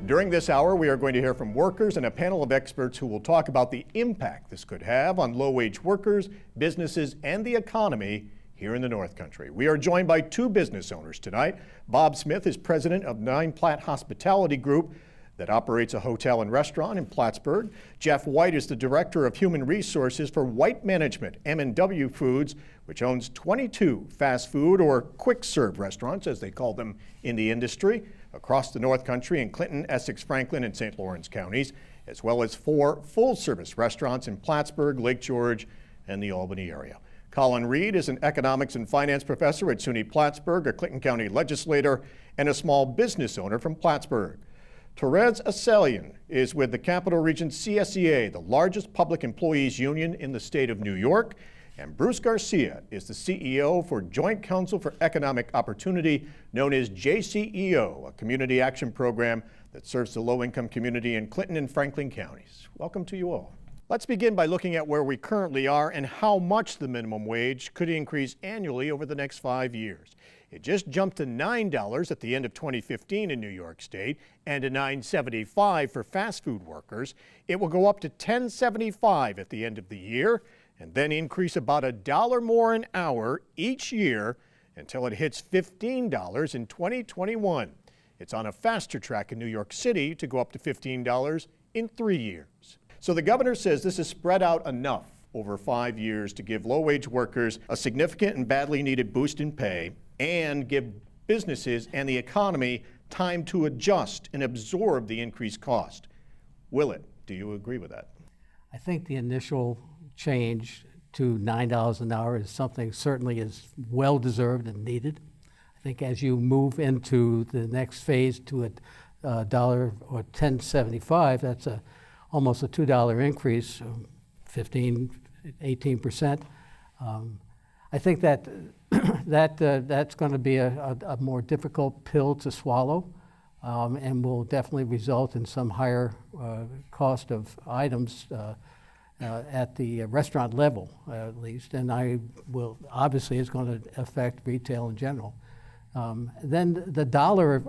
During this hour, we are going to hear from workers and a panel of experts who will talk about the impact this could have on low-wage workers, businesses, and the economy here in the North Country. We are joined by two business owners tonight. Bob Smith is president of Nine Platt Hospitality Group that operates a hotel and restaurant in Plattsburgh. Jeff White is the director of human resources for White Management, M&W Foods, which owns 22 fast food or quick serve restaurants, as they call them in the industry, across the North Country in Clinton, Essex, Franklin, and St. Lawrence counties, as well as 4 full-service restaurants in Plattsburgh, Lake George, and the Albany area. Colin Reed is an economics and finance professor at SUNY Plattsburgh, a Clinton County legislator, and a small business owner from Plattsburgh. Therese Asselian is with the Capital Region CSEA, the largest public employees union in the state of New York. And Bruce Garcia is the CEO for Joint Council for Economic Opportunity, known as JCEO, a community action program that serves the low-income community in Clinton and Franklin counties. Welcome to you all. Let's begin by looking at where we currently are and how much the minimum wage could increase annually over the next 5 years. It just jumped to $9 at the end of 2015 in New York State and to $9.75 for fast food workers. It will go up to $10.75 at the end of the year and then increase about $1 more an hour each year until it hits $15 in 2021. It's on a faster track in New York City to go up to $15 in 3 years. So the governor says this is spread out enough over 5 years to give low-wage workers a significant and badly needed boost in pay and give businesses and the economy time to adjust and absorb the increased cost. Will it? Do you agree with that? I think the initial change to $9 an hour is something certainly is well-deserved and needed. I think as you move into the next phase to a dollar or $10.75, that's almost a $2 increase, 18%. I think that that's going to be a more difficult pill to swallow and will definitely result in some higher cost of items at the restaurant level, at least, and obviously it's going to affect retail in general. Then the dollar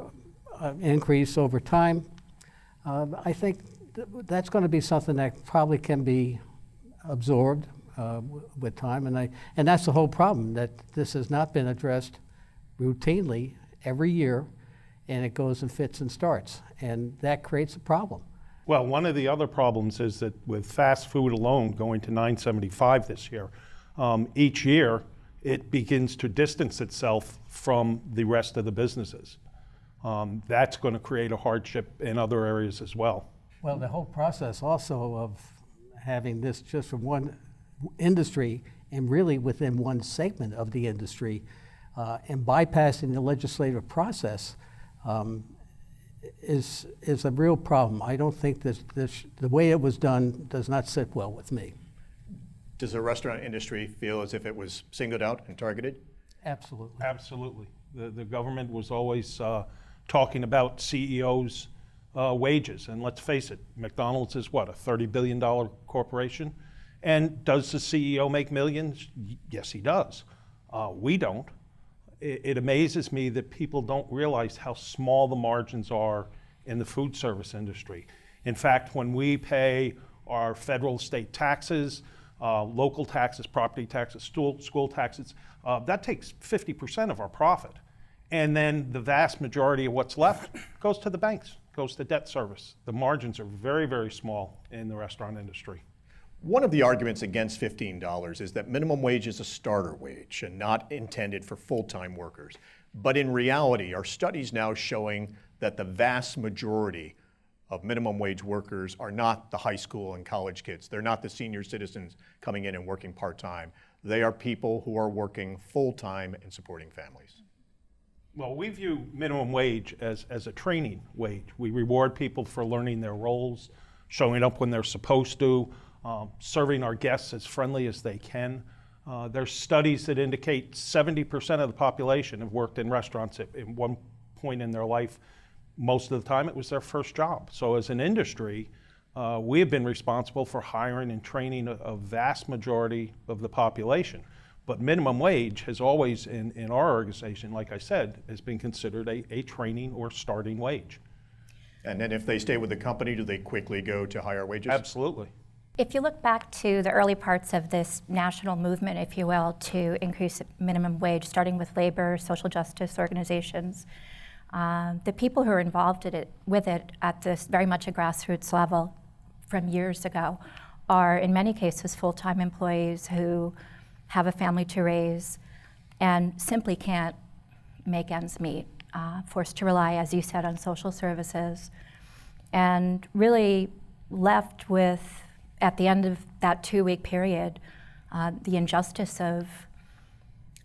increase over time, I think that's going to be something that probably can be absorbed with time, and that's the whole problem, that this has not been addressed routinely every year, and it goes in fits and starts, and that creates a problem. Well, one of the other problems is that with fast food alone going to $9.75 this year, each year it begins to distance itself from the rest of the businesses. That's going to create a hardship in other areas as well. Well, the whole process also of having this just from one industry and really within one segment of the industry and bypassing the legislative process is a real problem. I don't think the way it was done does not sit well with me. Does the restaurant industry feel as if it was singled out and targeted? Absolutely. Absolutely. The government was always talking about CEOs' wages, and let's face it, McDonald's is what, a $30 billion corporation? And does the CEO make millions? Yes, he does. We don't. It amazes me that people don't realize how small the margins are in the food service industry. In fact, when we pay our federal state taxes, local taxes, property taxes, school taxes, that takes 50% of our profit. And then the vast majority of what's left goes to the banks, goes to debt service. The margins are very, very small in the restaurant industry. One of the arguments against $15 is that minimum wage is a starter wage and not intended for full-time workers. But in reality, our studies now showing that the vast majority of minimum wage workers are not the high school and college kids. They're not the senior citizens coming in and working part-time. They are people who are working full-time and supporting families. Well, we view minimum wage as a training wage. We reward people for learning their roles, showing up when they're supposed to, serving our guests as friendly as they can. There's studies that indicate 70% of the population have worked in restaurants at one point in their life. Most of the time it was their first job. So as an industry, we have been responsible for hiring and training a vast majority of the population. But minimum wage has always, in our organization, like I said, has been considered a training or starting wage. And then if they stay with the company, do they quickly go to higher wages? Absolutely. If you look back to the early parts of this national movement, if you will, to increase minimum wage, starting with labor, social justice organizations, the people who are involved with it at this very much a grassroots level from years ago are in many cases full-time employees who have a family to raise and simply can't make ends meet, forced to rely, as you said, on social services, and really left with, at the end of that 2-week period, the injustice of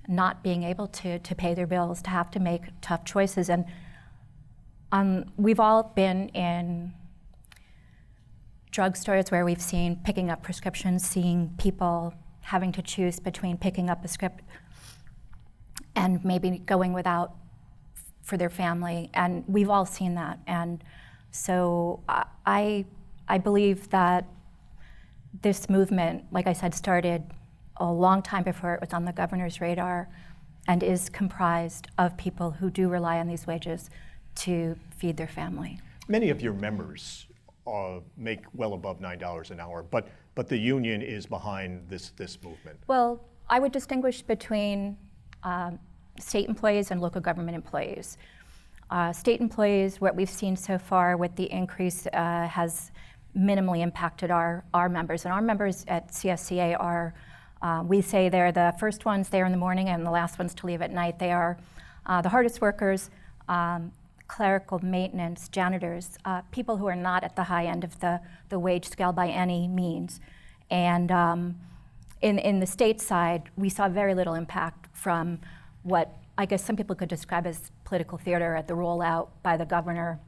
not being able to pay their bills, to have to make tough choices. And we've all been in drugstores where we've seen picking up prescriptions, seeing people having to choose between picking up a script and maybe going without for their family. And we've all seen that. And so I believe that this movement, like I said, started a long time before it was on the governor's radar and is comprised of people who do rely on these wages to feed their family. Many of your members make well above $9 an hour, but the union is behind this movement. Well, I would distinguish between state employees and local government employees. State employees, what we've seen so far with the increase has minimally impacted our members. And our members at CSCA are, we say they're the first ones there in the morning and the last ones to leave at night. They are the hardest workers, clerical maintenance, janitors, people who are not at the high end of the wage scale by any means. And in the state side, we saw very little impact from what I guess some people could describe as political theater at the rollout by the governor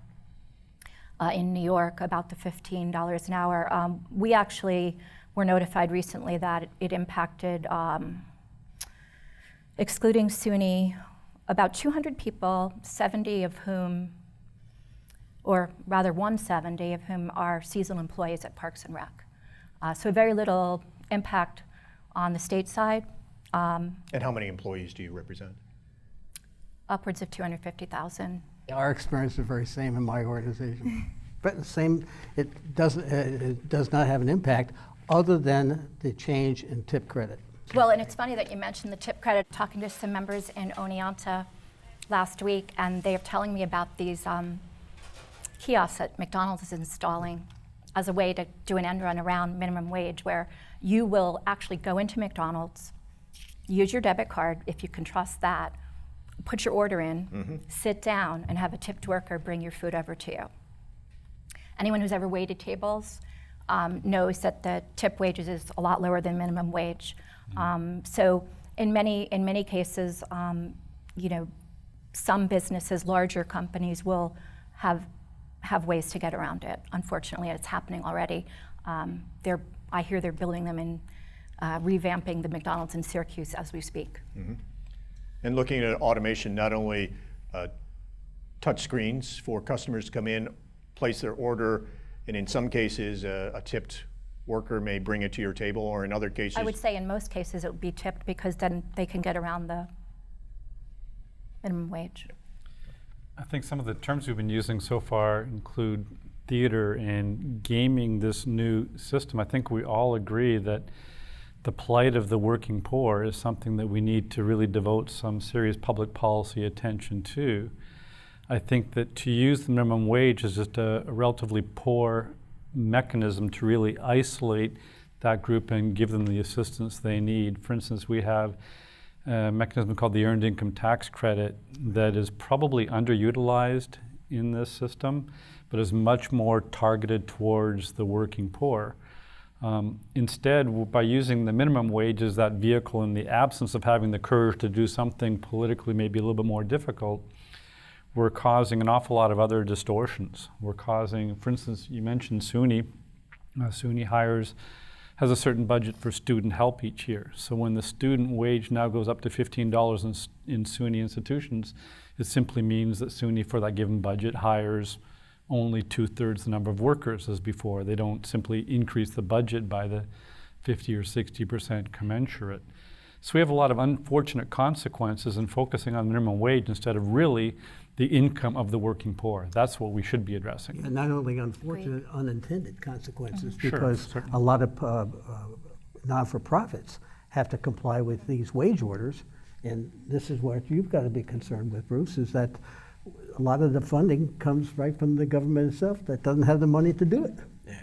in New York about the $15 an hour. We actually were notified recently that it impacted, excluding SUNY, about 200 people, 70 of whom, or rather 170 of whom are seasonal employees at Parks and Rec. So very little impact on the state side. And how many employees do you represent? Upwards of 250,000. Our experience is very same in my organization. But the same, it does not have an impact other than the change in tip credit. Well, and it's funny that you mentioned the tip credit. Talking to some members in Oneonta last week, and they're telling me about these kiosks that McDonald's is installing as a way to do an end run around minimum wage, where you will actually go into McDonald's, use your debit card, if you can trust that, put your order in, sit down, and have a tipped worker bring your food over to you. Anyone who's ever waited tables knows that the tip wages is a lot lower than minimum wage. So in many cases, some businesses, larger companies, will have ways to get around it. Unfortunately, it's happening already. I hear they're building them and revamping the McDonald's in Syracuse as we speak. And looking at automation, not only touch screens for customers to come in, place their order, and in some cases, a tipped worker may bring it to your table, or in other cases... I would say in most cases it would be tipped, because then they can get around the minimum wage. I think some of the terms we've been using so far include theater and gaming this new system. I think we all agree that the plight of the working poor is something that we need to really devote some serious public policy attention to. I think that to use the minimum wage is just a relatively poor mechanism to really isolate that group and give them the assistance they need. For instance, we have a mechanism called the Earned Income Tax Credit that is probably underutilized in this system, but is much more targeted towards the working poor. Instead, by using the minimum wage as that vehicle in the absence of having the courage to do something politically maybe a little bit more difficult, we're causing an awful lot of other distortions. We're causing, for instance, you mentioned SUNY. SUNY has a certain budget for student help each year. So when the student wage now goes up to $15 in SUNY institutions, it simply means that SUNY, for that given budget, hires only 2/3 the number of workers as before. They don't simply increase the budget by the 50 or 60% commensurate. So we have a lot of unfortunate consequences in focusing on minimum wage instead of really the income of the working poor. That's what we should be addressing. And not only unfortunate, unintended consequences, Sure, because certainly. a lot of non-for-profits have to comply with these wage orders. And this is what you've got to be concerned with, Bruce, is that a lot of the funding comes right from the government itself that doesn't have the money to do it.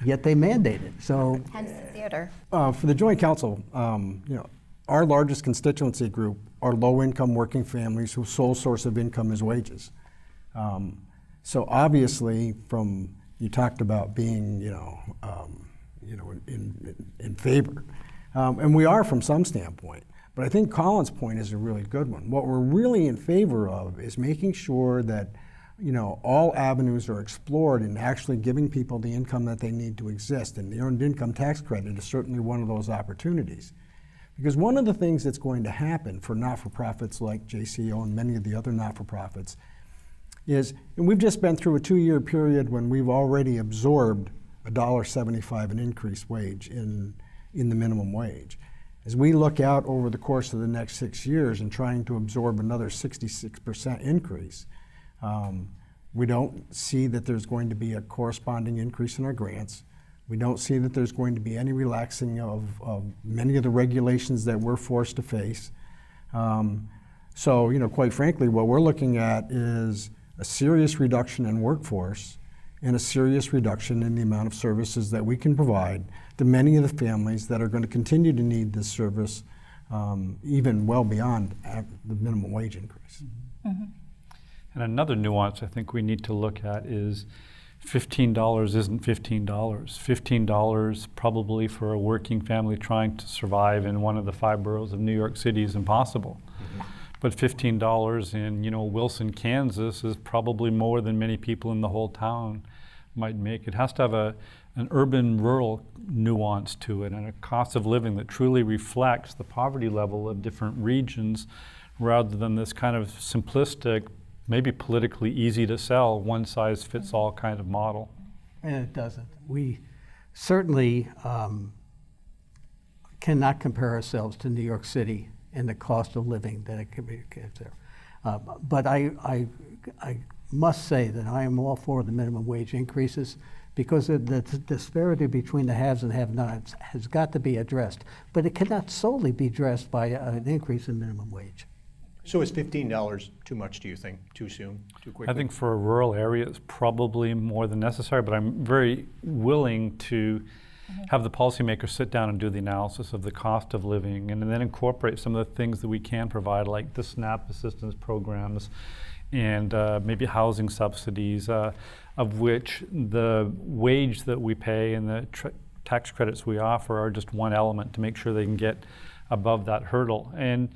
Yet they mandate it. So Hence the theater. For the Joint Council, our largest constituency group are low-income working families whose sole source of income is wages. So obviously, you talked about being, in favor, and we are from some standpoint. But I think Colin's point is a really good one. What we're really in favor of is making sure that, all avenues are explored in actually giving people the income that they need to exist. And the Earned Income Tax Credit is certainly one of those opportunities. Because one of the things that's going to happen for not-for-profits like JCO and many of the other not-for-profits is, and we've just been through a 2-year period when we've already absorbed $1.75 an increased wage in the minimum wage. As we look out over the course of the next 6 years and trying to absorb another 66% increase, we don't see that there's going to be a corresponding increase in our grants. We don't see that there's going to be any relaxing of many of the regulations that we're forced to face. So, quite frankly, what we're looking at is a serious reduction in workforce and a serious reduction in the amount of services that we can provide to many of the families that are going to continue to need this service even well beyond the minimum wage increase. Mm-hmm. And another nuance I think we need to look at is $15 isn't $15. $15 probably for a working family trying to survive in one of the 5 boroughs of New York City is impossible. Mm-hmm. But $15 in Wilson, Kansas is probably more than many people in the whole town might make. It has to have an urban-rural nuance to it and a cost of living that truly reflects the poverty level of different regions rather than this kind of simplistic, maybe politically easy to sell, one-size-fits-all kind of model. And it doesn't. We certainly cannot compare ourselves to New York City and the cost of living that it can be there. But I must say that I am all for the minimum wage increases because the disparity between the haves and have-nots has got to be addressed. But it cannot solely be addressed by an increase in minimum wage. So is $15 too much, do you think? Too soon? Too quickly? I think for a rural area it's probably more than necessary, but I'm very willing to have the policymakers sit down and do the analysis of the cost of living and then incorporate some of the things that we can provide, like the SNAP assistance programs and maybe housing subsidies, of which the wage that we pay and the tax credits we offer are just one element to make sure they can get above that hurdle. And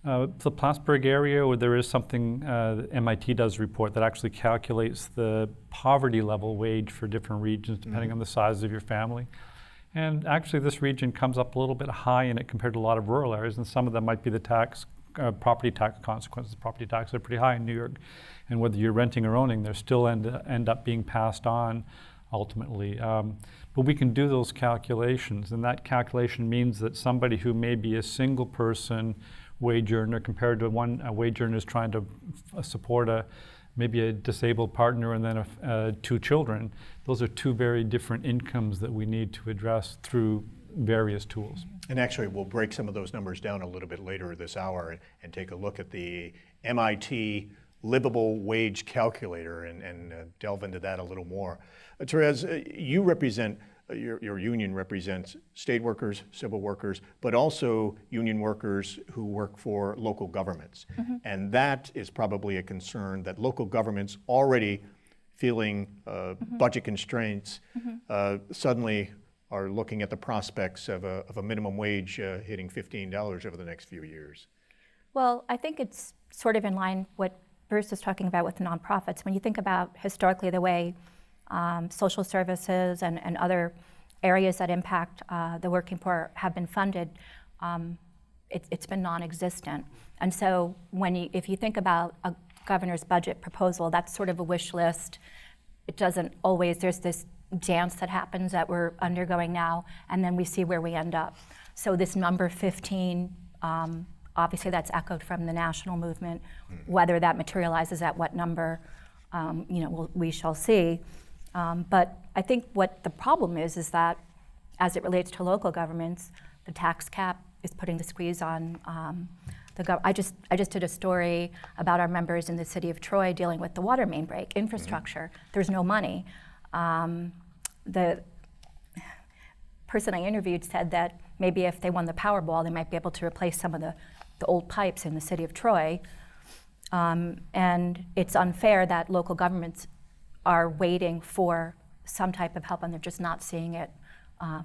the Plattsburgh area, where there is something that MIT does report that actually calculates the poverty level wage for different regions depending on the size of your family. And actually this region comes up a little bit high in it compared to a lot of rural areas, and some of them might be the property tax consequences. Property taxes are pretty high in New York, and whether you're renting or owning, they still end up being passed on ultimately. But we can do those calculations, and that calculation means that somebody who may be a single person wage earner compared to a wage earner who's trying to support maybe a disabled partner and then 2 children. Those are 2 very different incomes that we need to address through various tools. And actually, we'll break some of those numbers down a little bit later this hour and take a look at the MIT livable wage calculator and delve into that a little more. Therese, you represent, your union represents state workers, civil workers, but also union workers who work for local governments. Mm-hmm. And that is probably a concern that local governments already feeling budget constraints suddenly are looking at the prospects of a minimum wage hitting $15 over the next few years. Well, I think it's sort of in line what Bruce is talking about with nonprofits. When you think about historically the way social services and other areas that impact the working poor have been funded, it's been non-existent. And so if you think about a governor's budget proposal, that's sort of a wish list. It doesn't always, there's this dance that happens that we're undergoing now, and then we see where we end up. So this number 15 Obviously, that's echoed from the national movement. Whether that materializes at what number, we shall see. But I think what the problem is that as it relates to local governments, the tax cap is putting the squeeze on I just did a story about our members in the city of Troy dealing with the water main break, infrastructure. There's no money. The person I interviewed said that maybe if they won the Powerball, they might be able to replace some of the old pipes in the city of Troy. And it's unfair that local governments are waiting for some type of help and they're just not seeing it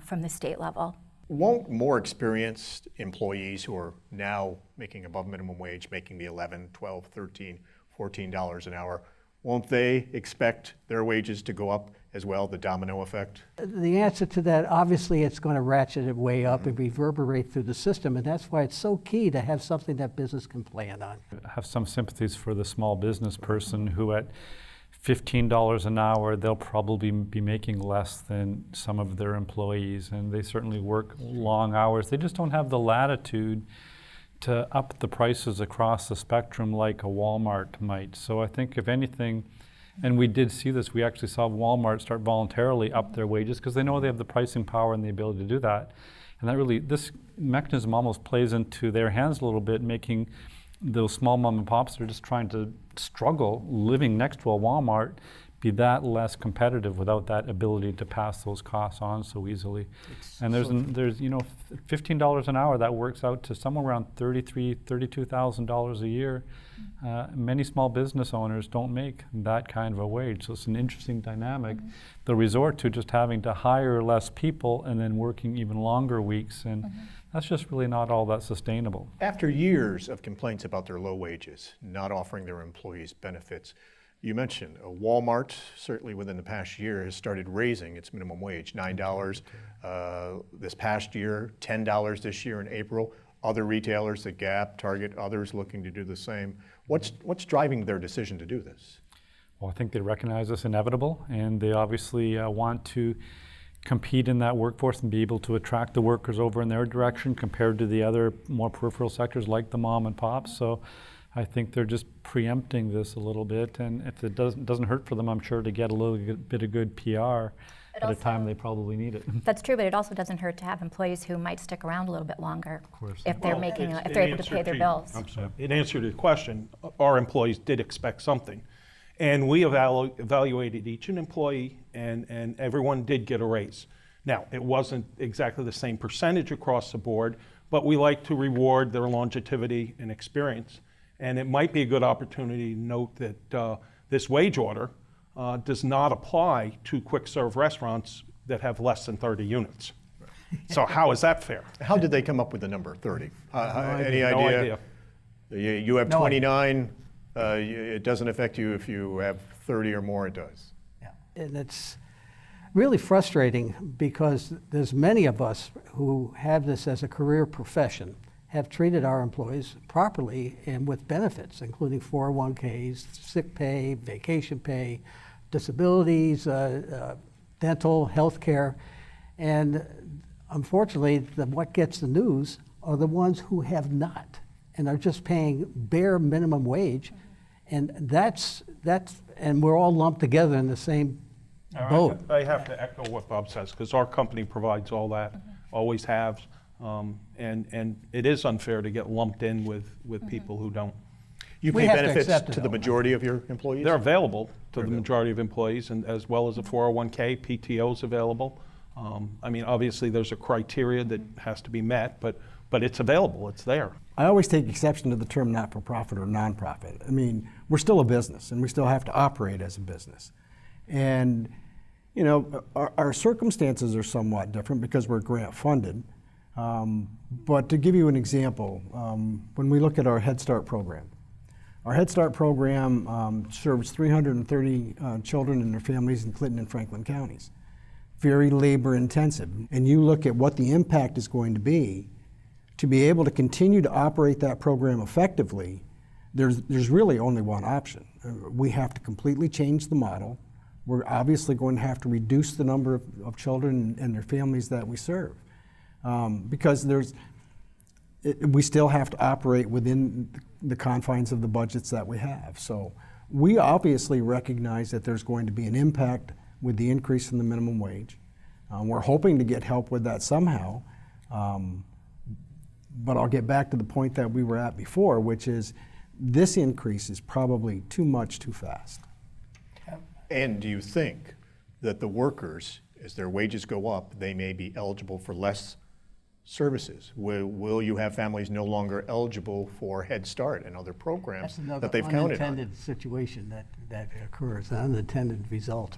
from the state level. Won't more experienced employees who are now making above minimum wage, making the $11, $12, $13, $14 an hour, won't they expect their wages to go up as well, the domino effect? The answer to that, obviously, it's going to ratchet it way up and reverberate through the system, and that's why it's so key to have something that business can plan on. Have some sympathies for the small business person who at $15 an hour, they'll probably be making less than some of their employees, and they certainly work long hours. They just don't have the latitude to up the prices across the spectrum like a Walmart might. So I think if anything, and we did see this, we actually saw Walmart start voluntarily up their wages because they know they have the pricing power and the ability to do that. And that really, this mechanism almost plays into their hands a little bit, making those small mom and pops that are just trying to struggle living next to a Walmart be that less competitive without that ability to pass those costs on so easily. And there's $15 an hour, that works out to somewhere around $32,000 a year. Many small business owners don't make that kind of a wage, so it's an interesting dynamic. They'll resort to just having to hire less people and then working even longer weeks, and that's just really not all that sustainable. After years of complaints about their low wages, not offering their employees benefits, you mentioned Walmart, certainly within the past year, has started raising its minimum wage, $9 this past year, $10 this year in April. Other retailers, the Gap, Target, others looking to do the same. What's driving their decision to do this? Well, I think they recognize it's inevitable, and they obviously want to compete in that workforce and be able to attract the workers over in their direction compared to the other more peripheral sectors like the mom and pops. So I think they're just preempting this a little bit, and if it doesn't hurt for them, I'm sure, to get a little bit of good PR at a time they probably need it. That's true, but it also doesn't hurt to have employees who might stick around a little bit longer if they're if they're able to pay their bills. I'm sorry. In answer to the question, our employees did expect something. And we evaluated each employee, and everyone did get a raise. Now, it wasn't exactly the same percentage across the board, but we like to reward their longevity and experience. And it might be a good opportunity to note that this wage order does not apply to quick serve restaurants that have less than 30 units. So how is that fair? How did they come up with the number 30? Any No idea? idea. You have 29. It doesn't affect you if you have 30 or more, it does. Yeah. And it's really frustrating because there's many of us who have this as a career profession, have treated our employees properly and with benefits, including 401ks, sick pay, vacation pay, disabilities, dental, health care. And unfortunately, what gets the news are the ones who have not and are just paying bare minimum wage. And and we're all lumped together in the same boat. I have to echo what Bob says, because our company provides all that, always has. And it is unfair to get lumped in with people who don't. You We pay have to benefits accept it, to the though. majority of your employees? They're available to the majority of employees, and as well as a 401k, PTO is available. I mean, obviously, there's a criteria that has to be met, but it's available, it's there. I always take exception to the term not-for-profit or nonprofit. I mean, we're still a business, and we still have to operate as a business. And, you know, our circumstances are somewhat different because we're grant funded. But to give you an example, when we look at our Head Start program serves 330 children and their families in Clinton and Franklin counties. Very labor intensive. And you look at what the impact is going to be able to continue to operate that program effectively. There's really only one option. We have to completely change the model. We're obviously going to have to reduce the number of children and their families that we serve. Because we still have to operate within the confines of the budgets that we have. So we obviously recognize that there's going to be an impact with the increase in the minimum wage. We're hoping to get help with that somehow. But I'll get back to the point that we were at before, which is this increase is probably too much too fast. And do you think that the workers, as their wages go up, they may be eligible for less services? Will you have families no longer eligible for Head Start and other programs that they've counted on? That's another unintended situation that occurs, an unintended result.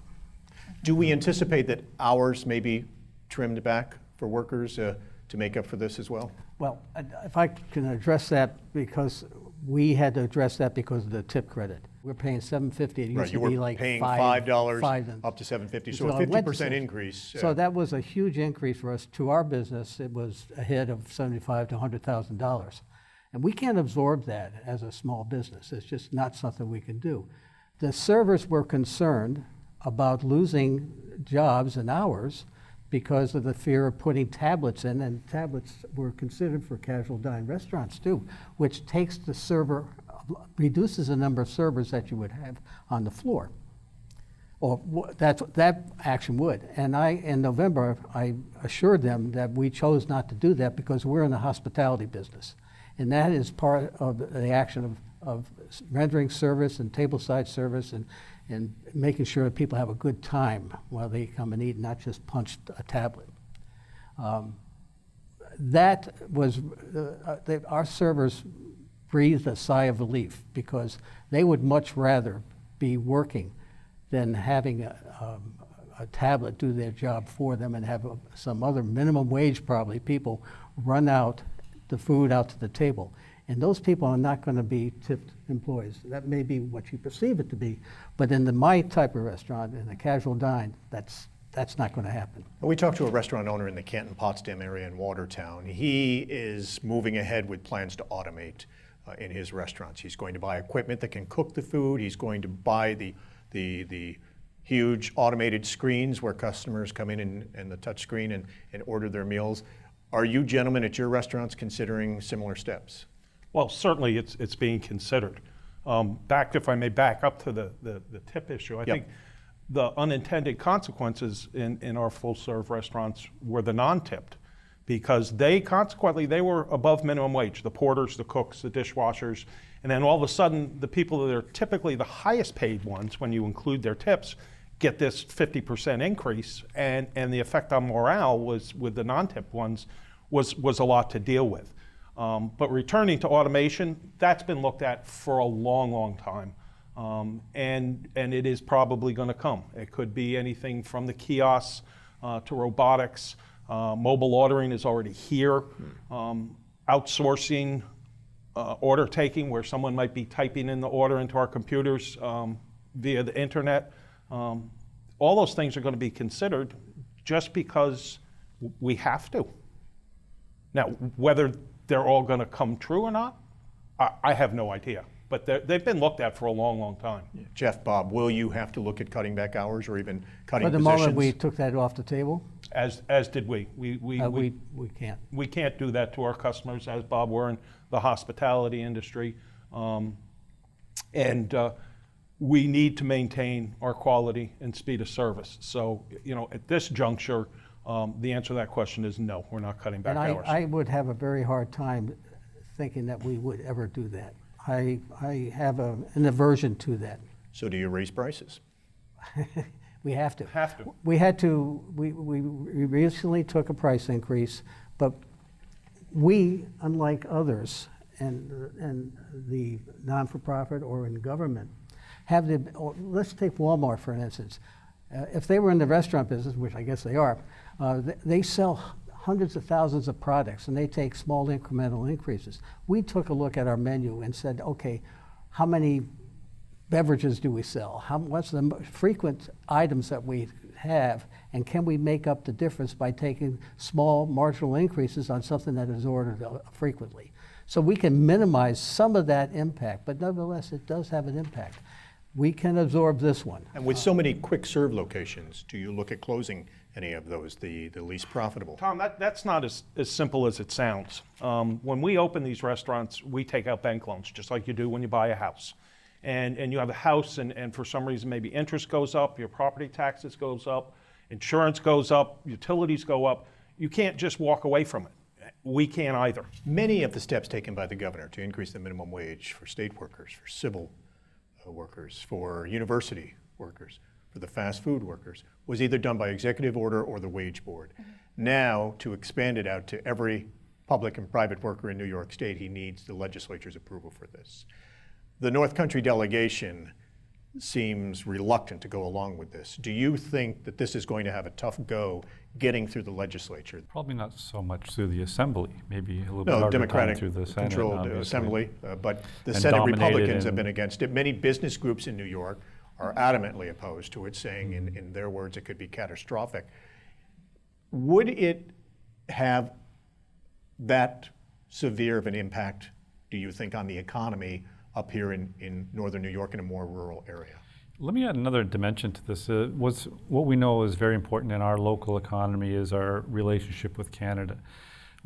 Do we anticipate that hours may be trimmed back for workers to make up for this as well? Well, if I can address that, because we had to address that because of the tip credit. We're paying $7.50. It used Right, to you be were like paying $5 $5 up to $7.50, so a it went to 50% increase. So that was a huge increase for us. To our business, it was ahead of $75,000 to $100,000. And we can't absorb that as a small business. It's just not something we can do. The servers were concerned about losing jobs and hours because of the fear of putting tablets in, and tablets were considered for casual dining restaurants too, which takes the server, reduces the number of servers that you would have on the floor. Or that action would. And in November, I assured them that we chose not to do that because we're in the hospitality business. And that is part of the action of rendering service and tableside service and making sure that people have a good time while they come and eat, not just punch a tablet. That was, our servers breathed a sigh of relief because they would much rather be working than having a tablet do their job for them and have some other minimum wage probably people run out the food out to the table. And those people are not going to be tipped employees. That may be what you perceive it to be, but in my type of restaurant, in a casual dine, that's not going to happen. We talked to a restaurant owner in the Canton-Potsdam area in Watertown. He is moving ahead with plans to automate in his restaurants. He's going to buy equipment that can cook the food. He's going to buy the huge automated screens where customers come in and the touch screen and order their meals. Are you gentlemen at your restaurants considering similar steps? Well, certainly it's being considered. If I may back up to the tip issue, I think the unintended consequences in our full-serve restaurants were the non-tipped, because they were above minimum wage, the porters, the cooks, the dishwashers, and then all of a sudden the people that are typically the highest paid ones, when you include their tips, get this 50% increase, and the effect on morale was with the non-tip ones was a lot to deal with. But returning to automation, that's been looked at for a long, long time. And it is probably going to come. It could be anything from the kiosks to robotics. Mobile ordering is already here. Outsourcing order taking, where someone might be typing in the order into our computers via the internet. All those things are going to be considered just because we have to. Now, whether they're all going to come true or not, I have no idea. But they've been looked at for a long, long time. Yeah. Jeff, Bob, will you have to look at cutting back hours or even cutting For the positions? moment, we took that off the table. As did we. We can't. We can't do that to our customers, as Bob, we're in the hospitality industry. And we need to maintain our quality and speed of service. So, at this juncture, the answer to that question is no, we're not cutting back hours. I would have a very hard time thinking that we would ever do that. I have an aversion to that. So do you raise prices? We have to. Have to. We had to. We recently took a price increase, but we, unlike others, and the non-for-profit or in government, have let's take Walmart for instance. If they were in the restaurant business, which I guess they are, they sell hundreds of thousands of products and they take small incremental increases. We took a look at our menu and said, okay, how many beverages do we sell? What's the frequent items that we have, and can we make up the difference by taking small marginal increases on something that is ordered frequently? So we can minimize some of that impact, but nevertheless it does have an impact. we can absorb this one. And with so many quick serve locations, do you look at closing any of those, the least profitable? Tom, that's not as simple as it sounds. When we open these restaurants, we take out bank loans, just like you do when you buy a house. And you have a house, and for some reason, maybe interest goes up, your property taxes goes up, insurance goes up, utilities go up. You can't just walk away from it. We can't either. Many of the steps taken by the governor to increase the minimum wage for state workers, for civil workers, for university workers, for the fast food workers, was either done by executive order or the wage board. Now, to expand it out to every public and private worker in New York State, he needs the legislature's approval for this. The North Country delegation seems reluctant to go along with this. Do you think that this is going to have a tough go getting through the legislature? Probably not so much through the Assembly, maybe a little bit No, harder Democratic through the Senate, controlled obviously. Assembly, but the And Senate dominated Republicans have in- been against it. Many business groups in New York are adamantly opposed to it, saying in their words it could be catastrophic. Would it have that severe of an impact, do you think, on the economy up here in northern New York in a more rural area? Let me add another dimension to this. What we know is very important in our local economy is our relationship with Canada.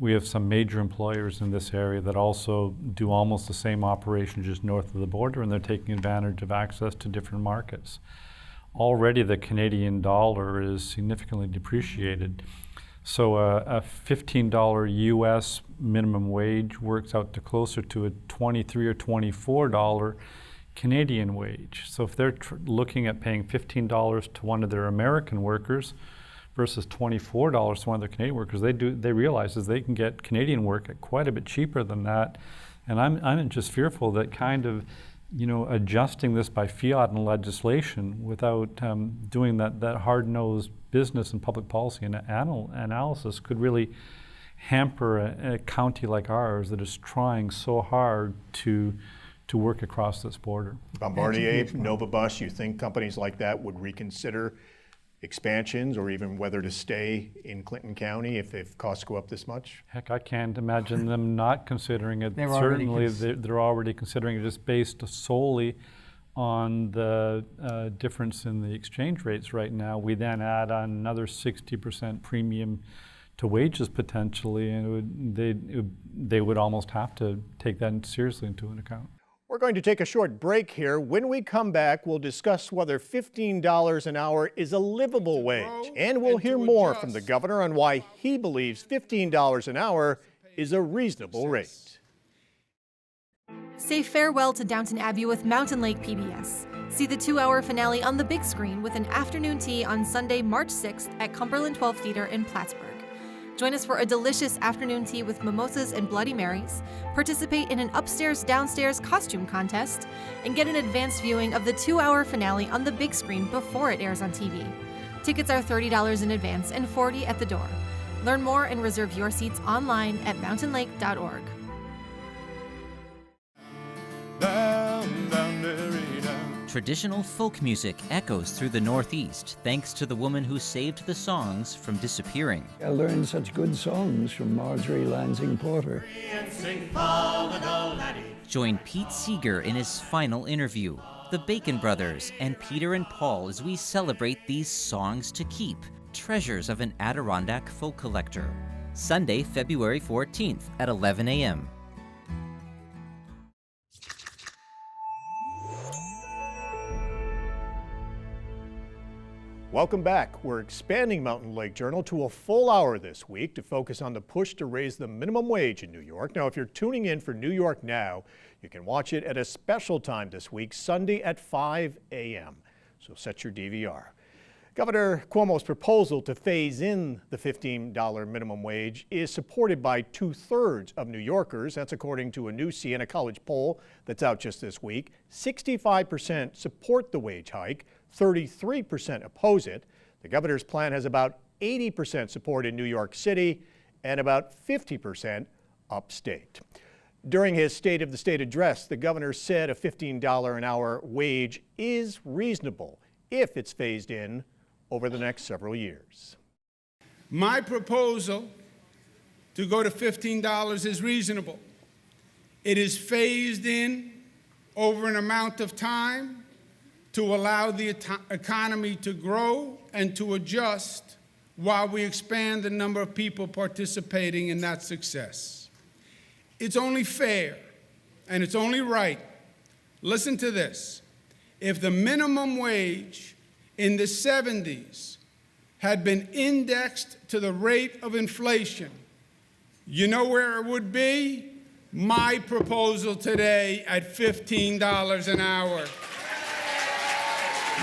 We have some major employers in this area that also do almost the same operation just north of the border, and they're taking advantage of access to different markets. Already the Canadian dollar is significantly depreciated. So a $15 US minimum wage works out to closer to a $23 or $24 Canadian wage. So if they're looking at paying $15 to one of their American workers versus $24 to one of their Canadian workers, they realize is they can get Canadian work at quite a bit cheaper than that. And I'm just fearful that kind of, adjusting this by fiat and legislation without doing that hard-nosed business and public policy and analysis could really hamper a county like ours that is trying so hard to work across this border. Bombardier, Nova Bus, you think companies like that would reconsider expansions or even whether to stay in Clinton County if costs go up this much? Heck, I can't imagine them not considering it. They're already Certainly, they're already considering it just based solely on the difference in the exchange rates right now. We then add on another 60% premium to wages potentially, and they would almost have to take that seriously into an account. We're going to take a short break here. When we come back, we'll discuss whether $15 an hour is a livable wage. And we'll hear more from the governor on why he believes $15 an hour is a reasonable rate. Say farewell to Downton Abbey with Mountain Lake PBS. See the 2-hour finale on the big screen with an afternoon tea on Sunday, March 6th at Cumberland 12 Theater in Plattsburgh. Join us for a delicious afternoon tea with mimosas and Bloody Marys, participate in an upstairs-downstairs costume contest, and get an advanced viewing of the 2-hour finale on the big screen before it airs on TV. Tickets are $30 in advance and $40 at the door. Learn more and reserve your seats online at mountainlake.org. Traditional folk music echoes through the Northeast thanks to the woman who saved the songs from disappearing. I learned such good songs from Marjorie Lansing Porter. Join Pete Seeger in his final interview, the Bacon Brothers, and Peter and Paul as we celebrate these songs to keep, treasures of an Adirondack folk collector. Sunday, February 14th at 11 a.m. Welcome back. We're expanding Mountain Lake Journal to a full hour this week to focus on the push to raise the minimum wage in New York. Now, if you're tuning in for New York Now, you can watch it at a special time this week, Sunday at 5 a.m. So set your DVR. Governor Cuomo's proposal to phase in the $15 minimum wage is supported by 2/3 of New Yorkers. That's according to a new Siena College poll that's out just this week. 65% support the wage hike. 33% oppose it. The governor's plan has about 80% support in New York City and about 50% upstate. During his State of the State address, the governor said a $15 an hour wage is reasonable if it's phased in over the next several years. My proposal to go to $15 is reasonable. It is phased in over an amount of time to allow the economy to grow and to adjust while we expand the number of people participating in that success. It's only fair and it's only right. Listen to this. If the minimum wage in the 70s had been indexed to the rate of inflation, you know where it would be? My proposal today at $15 an hour.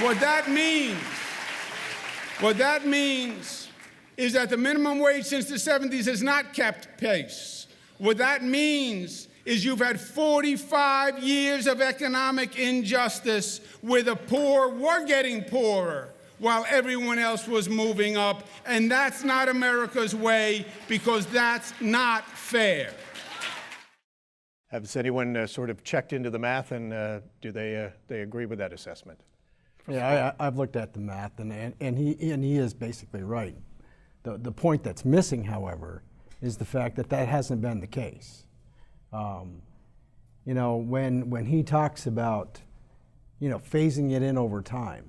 What that means is that the minimum wage since the 70s has not kept pace. What that means is you've had 45 years of economic injustice where the poor were getting poorer while everyone else was moving up, and that's not America's way because that's not fair. Has anyone sort of checked into the math, and do they agree with that assessment? Yeah, I've looked at the math, and he is basically right. The point that's missing, however, is the fact that that hasn't been the case. You know, when he talks about, you know, phasing it in over time,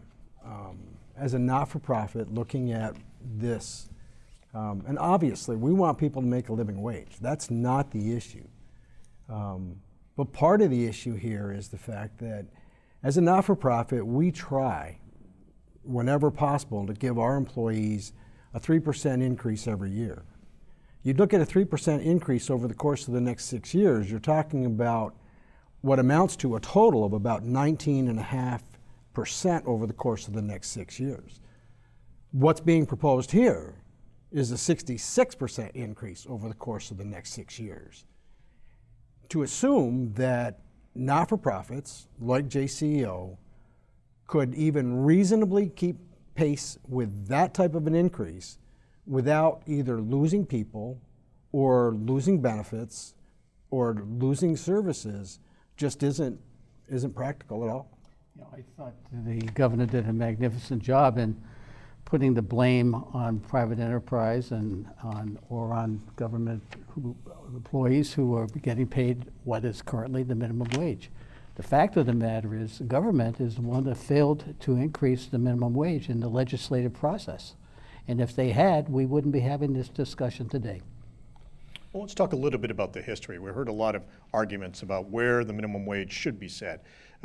as a not-for-profit looking at this, and obviously we want people to make a living wage. That's not the issue. But part of the issue here is the fact that as a not-for-profit, we try, whenever possible, to give our employees a 3% increase every year. You look at a 3% increase over the course of the next 6 years, you're talking about what amounts to a total of about 19.5% over the course of the next 6 years. What's being proposed here is a 66% increase over the course of the next 6 years. To assume that not-for-profits like JCEO could even reasonably keep pace with that type of an increase without either losing people or losing benefits or losing services just isn't practical at all. You know, I thought the governor did a magnificent job in putting the blame on private enterprise and on government employees who are getting paid what is currently the minimum wage. The fact of the matter is the government is the one that failed to increase the minimum wage in the legislative process. And if they had, we wouldn't be having this discussion today. Well, let's talk a little bit about the history. We heard a lot of arguments about where the minimum wage should be set.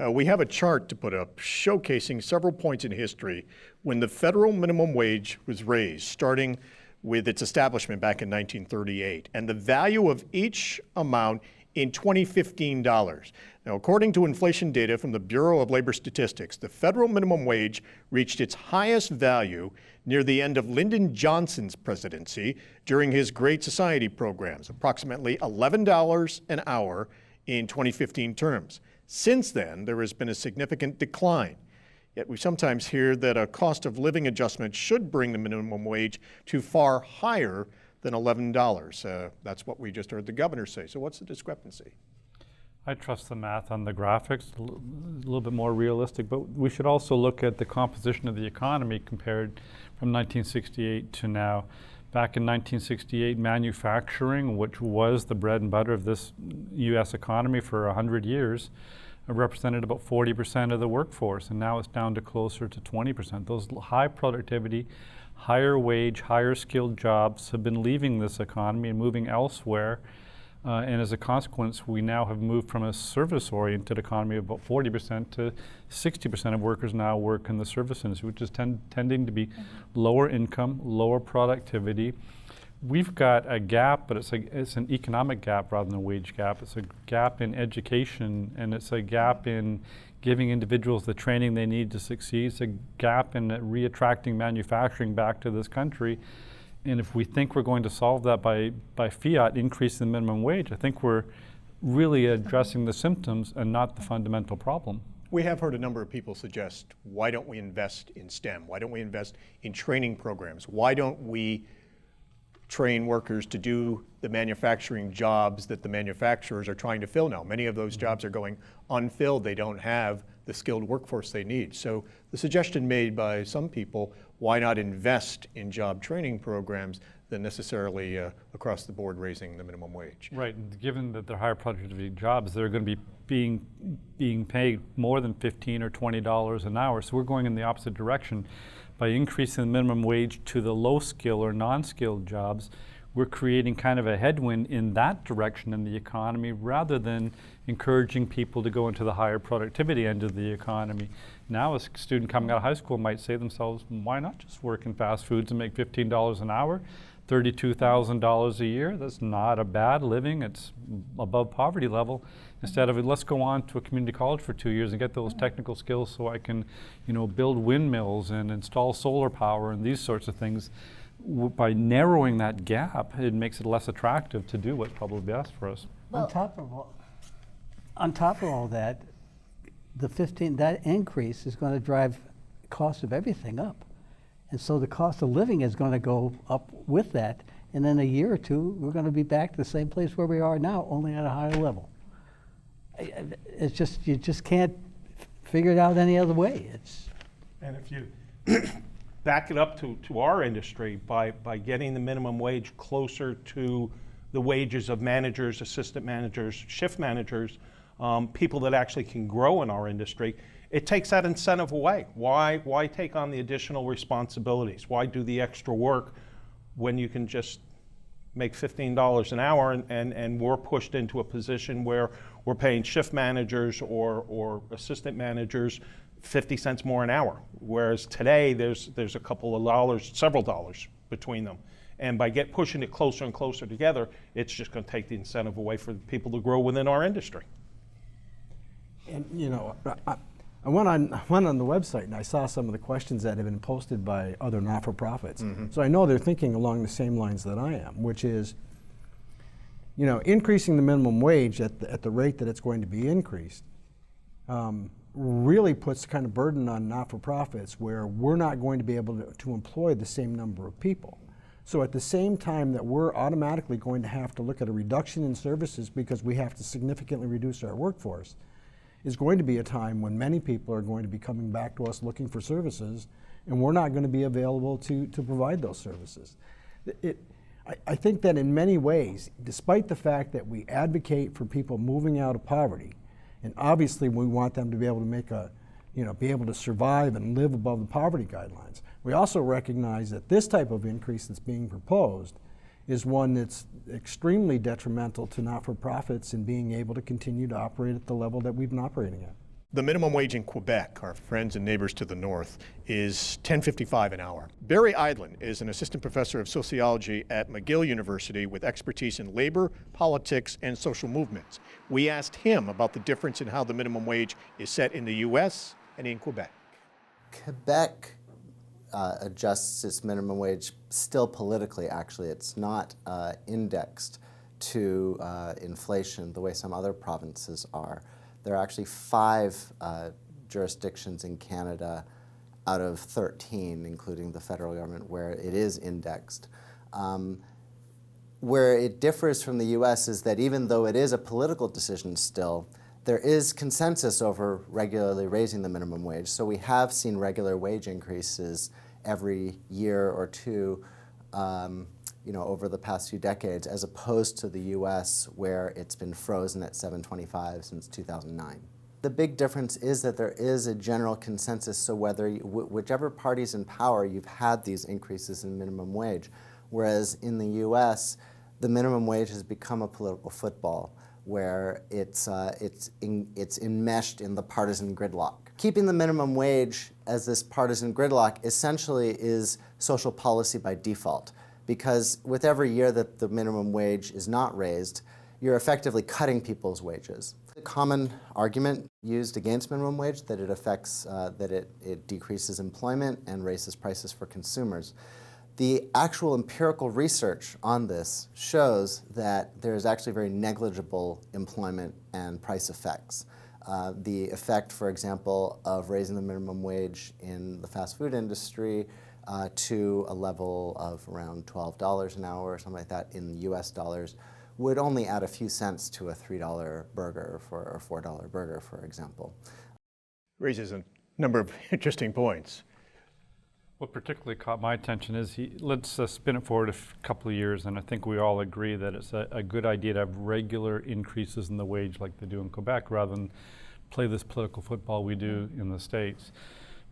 We have a chart to put up showcasing several points in history when the federal minimum wage was raised, starting with its establishment back in 1938, and the value of each amount in 2015 dollars. Now, according to inflation data from the Bureau of Labor Statistics, the federal minimum wage reached its highest value near the end of Lyndon Johnson's presidency during his Great Society programs, approximately $11 an hour in 2015 terms. Since then, there has been a significant decline. Yet we sometimes hear that a cost of living adjustment should bring the minimum wage to far higher than $11. That's what we just heard the governor say. So what's the discrepancy? I trust the math on the graphics, a little bit more realistic, but we should also look at the composition of the economy compared from 1968 to now. Back in 1968, manufacturing, which was the bread and butter of this U.S. economy for 100 years, represented about 40% of the workforce, and now it's down to closer to 20%. Those high productivity, higher wage, higher skilled jobs have been leaving this economy and moving elsewhere. And as a consequence, we now have moved from a service-oriented economy of about 40% to 60% of workers now work in the service industry, which is tending to be lower income, lower productivity. We've got a gap, but it's an economic gap rather than a wage gap. It's a gap in education, and it's a gap in giving individuals the training they need to succeed. It's a gap in reattracting manufacturing back to this country. And if we think we're going to solve that by fiat increasing the minimum wage, I think we're really addressing the symptoms and not the fundamental problem. We have heard a number of people suggest, why don't we invest in STEM? Why don't we invest in training programs? Why don't we train workers to do the manufacturing jobs that the manufacturers are trying to fill now? Many of those jobs are going unfilled. They don't have the skilled workforce they need. So the suggestion made by some people, why not invest in job training programs than necessarily across the board raising the minimum wage? Right, and given that they're higher productivity jobs, there are going to be being paid more than $15 or $20 an hour. So we're going in the opposite direction. By increasing the minimum wage to the low skill or non-skilled jobs, we're creating kind of a headwind in that direction in the economy rather than encouraging people to go into the higher productivity end of the economy. Now a student coming out of high school might say to themselves, why not just work in fast foods and make $15 an hour, $32,000 a year? That's not a bad living, it's above poverty level. Instead of, let's go on to a community college for 2 years and get those technical skills so I can, build windmills and install solar power and these sorts of things. By narrowing that gap, it makes it less attractive to do what's probably best for us. On top of all that, that increase is going to drive the cost of everything up. And so the cost of living is going to go up with that. And in a year or two, we're going to be back to the same place where we are now, only at a higher level. It's just, you just can't figure it out any other way. And if you back it up to our industry by getting the minimum wage closer to the wages of managers, assistant managers, shift managers, people that actually can grow in our industry, it takes that incentive away. Why take on the additional responsibilities? Why do the extra work when you can just make $15 an hour and we're pushed into a position where we're paying shift managers or assistant managers 50 cents more an hour, whereas today there's a couple of dollars, several dollars between them. And by pushing it closer and closer together, it's just going to take the incentive away for people to grow within our industry. And I went on the website and I saw some of the questions that have been posted by other not-for-profits. So I know they're thinking along the same lines that I am, which is, increasing the minimum wage at the rate that it's going to be increased really puts kind of burden on not-for-profits where we're not going to be able to employ the same number of people. So at the same time that we're automatically going to have to look at a reduction in services because we have to significantly reduce our workforce, is going to be a time when many people are going to be coming back to us looking for services, and we're not going to be available to provide those services. I think that in many ways, despite the fact that we advocate for people moving out of poverty, and obviously we want them to be able to be able to survive and live above the poverty guidelines, we also recognize that this type of increase that's being proposed is one that's extremely detrimental to not-for-profits in being able to continue to operate at the level that we've been operating at. The minimum wage in Quebec, our friends and neighbors to the north, is $10.55 an hour. Barry Eidlin is an assistant professor of sociology at McGill University with expertise in labor, politics, and social movements. We asked him about the difference in how the minimum wage is set in the U.S. and in Quebec. Quebec adjusts its minimum wage still politically, actually. It's not indexed to inflation the way some other provinces are. There are actually 5 jurisdictions in Canada out of 13, including the federal government, where it is indexed. Where it differs from the US is that even though it is a political decision still, there is consensus over regularly raising the minimum wage. So we have seen regular wage increases every year or two over the past few decades, as opposed to the US, where it's been frozen at $7.25 since 2009. The big difference is that there is a general consensus, so whether whichever party's in power, you've had these increases in minimum wage, whereas in the US, the minimum wage has become a political football, where it's enmeshed in the partisan gridlock. Keeping the minimum wage as this partisan gridlock essentially is social policy by default, because with every year that the minimum wage is not raised, you're effectively cutting people's wages. The common argument used against minimum wage that it affects, that it decreases employment and raises prices for consumers. The actual empirical research on this shows that there is actually very negligible employment and price effects. The effect, for example, of raising the minimum wage in the fast food industry to a level of around $12 an hour or something like that in US dollars would only add a few cents to a $3 burger or $4 burger, for example. Raises a number of interesting points. What particularly caught my attention is let's spin it forward a couple of years, and I think we all agree that it's a good idea to have regular increases in the wage like they do in Quebec rather than play this political football we do in the States.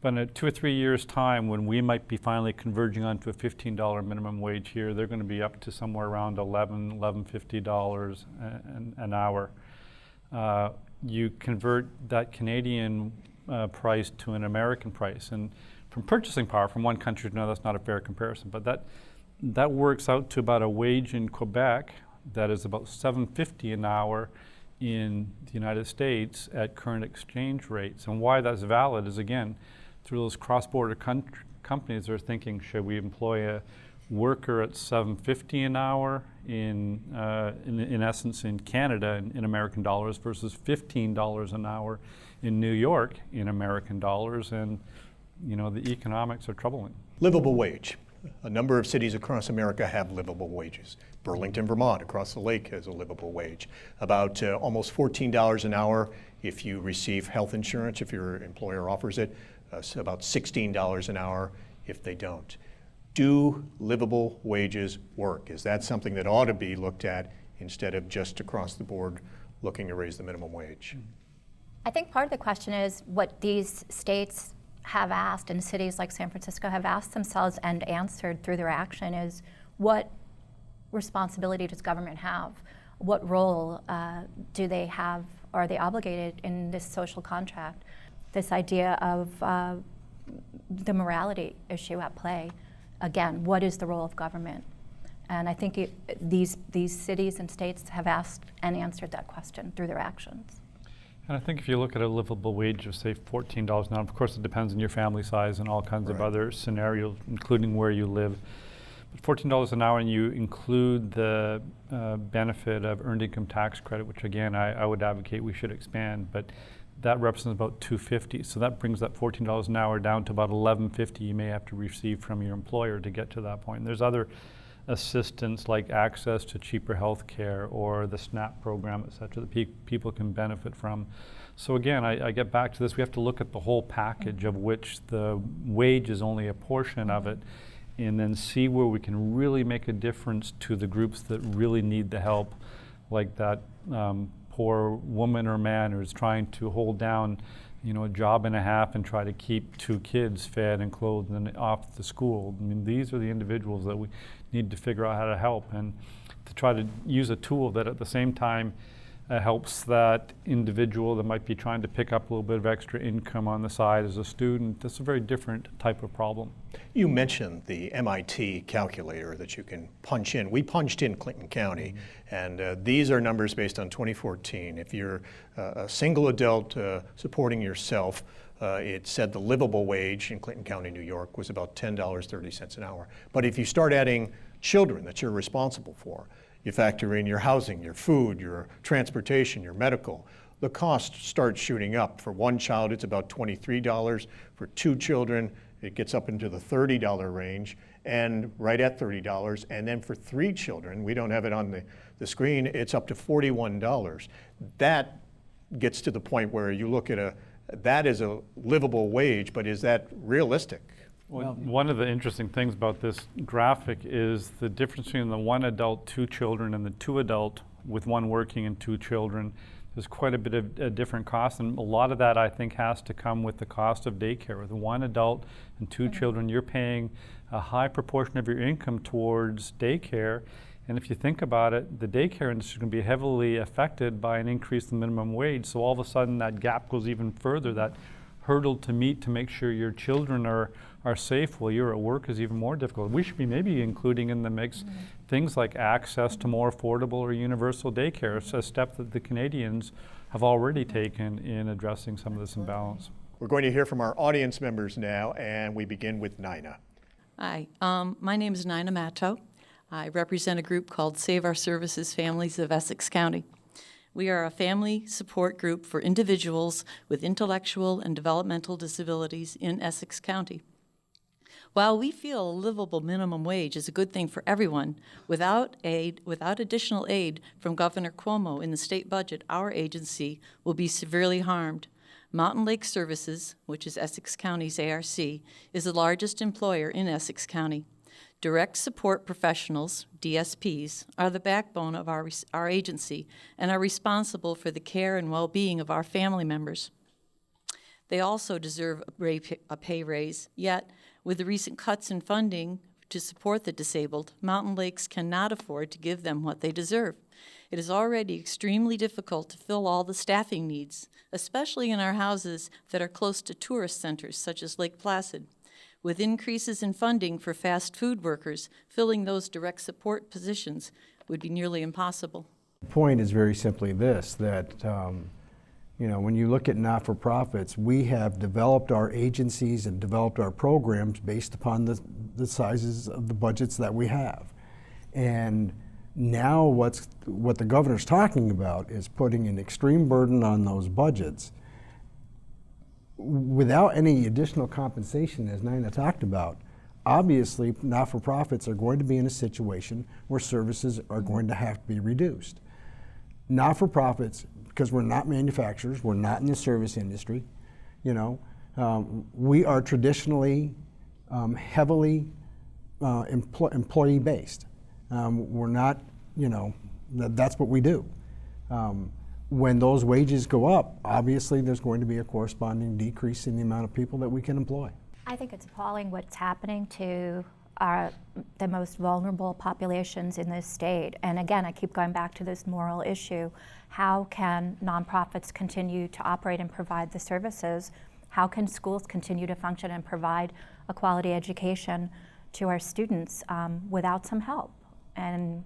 But in 2 or 3 years' time, when we might be finally converging onto a $15 minimum wage here, they're going to be up to somewhere around $11.50 an hour. You convert that Canadian price to an American price, and from purchasing power from one country to another, that's not a fair comparison, but that works out to about a wage in Quebec that is about $7.50 an hour in the United States at current exchange rates. And why that's valid is, again, through those cross-border companies are thinking, should we employ a worker at $7.50 an hour in essence in Canada in American dollars versus $15 an hour in New York in American dollars, and the economics are troubling. Livable wage. A number of cities across America have livable wages. Burlington, Vermont, across the lake, has a livable wage. About almost $14 an hour if you receive health insurance, if your employer offers it. So about $16 an hour if they don't. Do livable wages work? Is that something that ought to be looked at instead of just across the board looking to raise the minimum wage? I think part of the question is what these states have asked, and cities like San Francisco have asked themselves and answered through their action, is what responsibility does government have? What role do they have? Are they obligated in this social contract? This idea of the morality issue at play. Again, what is the role of government? And I think these cities and states have asked and answered that question through their actions. And I think if you look at a livable wage of, say, $14 an hour, of course it depends on your family size and all kinds of other scenarios, including where you live. But $14 an hour, and you include the benefit of earned income tax credit, which again, I would advocate we should expand, but that represents about $2.50. So that brings that $14 an hour down to about $11.50 you may have to receive from your employer to get to that point. And there's other assistance like access to cheaper health care or the SNAP program, et cetera, that people can benefit from. So again, I get back to this, we have to look at the whole package of which the wage is only a portion of it, and then see where we can really make a difference to the groups that really need the help, like that poor woman or man who's trying to hold down a job and a half and try to keep 2 kids fed and clothed and off to school. I mean, these are the individuals that we need to figure out how to help, and to try to use a tool that at the same time helps that individual that might be trying to pick up a little bit of extra income on the side as a student. That's a very different type of problem. You mentioned the MIT calculator that you can punch in. We punched in Clinton County, and these are numbers based on 2014. If you're a single adult supporting yourself, it said the livable wage in Clinton County, New York was about $10.30 an hour. But if you start adding children that you're responsible for, you factor in your housing, your food, your transportation, your medical, the cost starts shooting up. For one child, it's about $23. For 2 children, it gets up into the $30 range, and right at $30. And then for 3 children, we don't have it on the screen, it's up to $41. That gets to the point where you look at that is a livable wage, but is that realistic? Well, one of the interesting things about this graphic is the difference between the 1 adult, 2 children, and the 2 adult with 1 working and 2 children. There's quite a bit of a different cost, and a lot of that I think has to come with the cost of daycare. With 1 adult and 2 children, you're paying a high proportion of your income towards daycare. And if you think about it, the daycare industry is going to be heavily affected by an increase in minimum wage. So all of a sudden that gap goes even further. That hurdle to meet to make sure your children are safe while you're at work is even more difficult. We should be maybe including in the mix things like access to more affordable or universal daycare. It's a step that the Canadians have already taken in addressing some of this imbalance. We're going to hear from our audience members now, and we begin with Nina. Hi, my name is Nina Matto. I represent a group called Save Our Services Families of Essex County. We are a family support group for individuals with intellectual and developmental disabilities in Essex County. While we feel a livable minimum wage is a good thing for everyone, without additional aid from Governor Cuomo in the state budget, our agency will be severely harmed. Mountain Lake Services, which is Essex County's ARC, is the largest employer in Essex County. Direct support professionals, DSPs, are the backbone of our agency and are responsible for the care and well-being of our family members. They also deserve a pay raise, yet with the recent cuts in funding to support the disabled, Mountain Lakes cannot afford to give them what they deserve. It is already extremely difficult to fill all the staffing needs, especially in our houses that are close to tourist centers such as Lake Placid. With increases in funding for fast food workers, filling those direct support positions would be nearly impossible. The point is very simply this, that when you look at not-for-profits, we have developed our agencies and developed our programs based upon the sizes of the budgets that we have. And now what the governor's talking about is putting an extreme burden on those budgets without any additional compensation, as Nina talked about. Obviously, not-for-profits are going to be in a situation where services are going to have to be reduced. Not-for-profits, because we're not manufacturers, we're not in the service industry, we are traditionally heavily employee-based. We're not, that's what we do. When those wages go up, obviously there's going to be a corresponding decrease in the amount of people that we can employ. I think it's appalling what's happening to the most vulnerable populations in this state. And again, I keep going back to this moral issue. How can nonprofits continue to operate and provide the services? How can schools continue to function and provide a quality education to our students without some help? And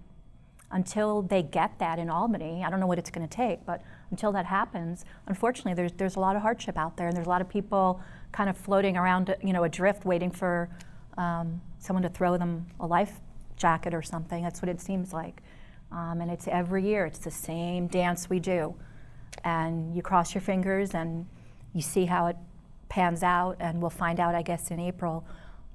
until they get that in Albany, I don't know what it's going to take, but until that happens, unfortunately, there's a lot of hardship out there, and there's a lot of people kind of floating around, adrift, waiting for someone to throw them a life jacket or something. That's what it seems like. And it's every year, it's the same dance we do. And you cross your fingers and you see how it pans out, and we'll find out, I guess, in April.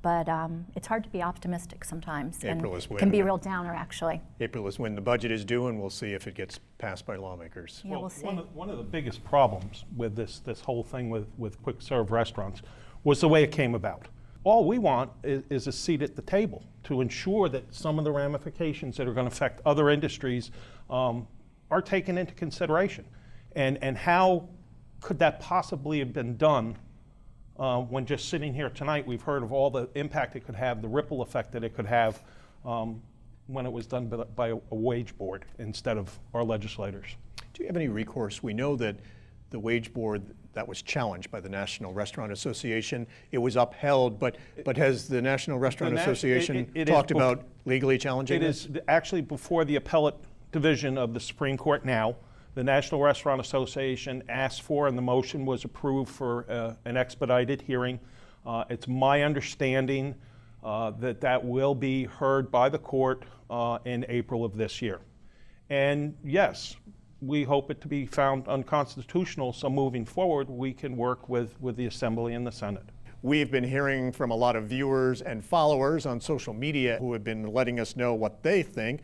But it's hard to be optimistic sometimes. April is when. It can be a real downer, actually. April is when the budget is due, and we'll see if it gets passed by lawmakers. Yeah, we'll see. One of the biggest problems with this whole thing with quick serve restaurants was the way it came about. All we want is a seat at the table to ensure that some of the ramifications that are going to affect other industries are taken into consideration. And how could that possibly have been done when just sitting here tonight we've heard of all the impact it could have, the ripple effect that it could have when it was done by a wage board instead of our legislators. Do you have any recourse? We know that the wage board that was challenged by the National Restaurant Association, it was upheld, but has the National Restaurant Association talked about legally challenging this? It is actually before the appellate division of the Supreme Court now. The National Restaurant Association asked for, and the motion was approved for an expedited hearing. It's my understanding that will be heard by the court in April of this year. And yes, we hope it to be found unconstitutional, so moving forward, we can work with the Assembly and the Senate. We've been hearing from a lot of viewers and followers on social media who have been letting us know what they think,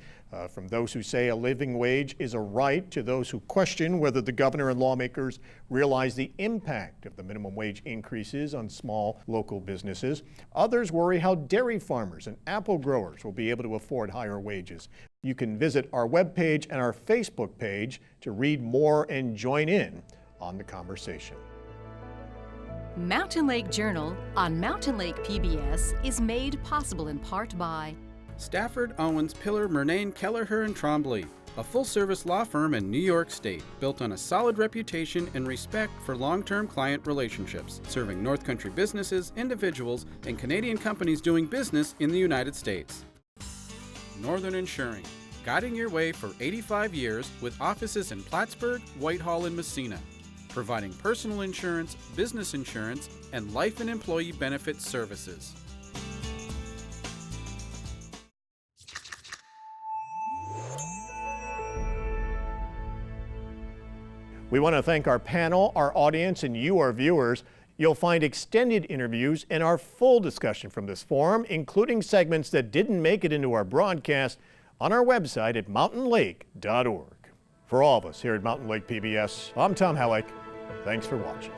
from those who say a living wage is a right to those who question whether the governor and lawmakers realize the impact of the minimum wage increases on small local businesses. Others worry how dairy farmers and apple growers will be able to afford higher wages. You can visit our webpage and our Facebook page to read more and join in on the conversation. Mountain Lake Journal on Mountain Lake PBS is made possible in part by Stafford, Owens, Pillar, Murnane, Kelleher, and Trombley, a full-service law firm in New York State, built on a solid reputation and respect for long-term client relationships, serving North Country businesses, individuals, and Canadian companies doing business in the United States. Northern Insuring, guiding your way for 85 years with offices in Plattsburgh, Whitehall, and Messina, providing personal insurance, business insurance, and life and employee benefit services. We want to thank our panel, our audience, and you, our viewers. You'll find extended interviews and our full discussion from this forum, including segments that didn't make it into our broadcast, on our website at mountainlake.org. For all of us here at Mountain Lake PBS, I'm Tom Hellick. Thanks for watching.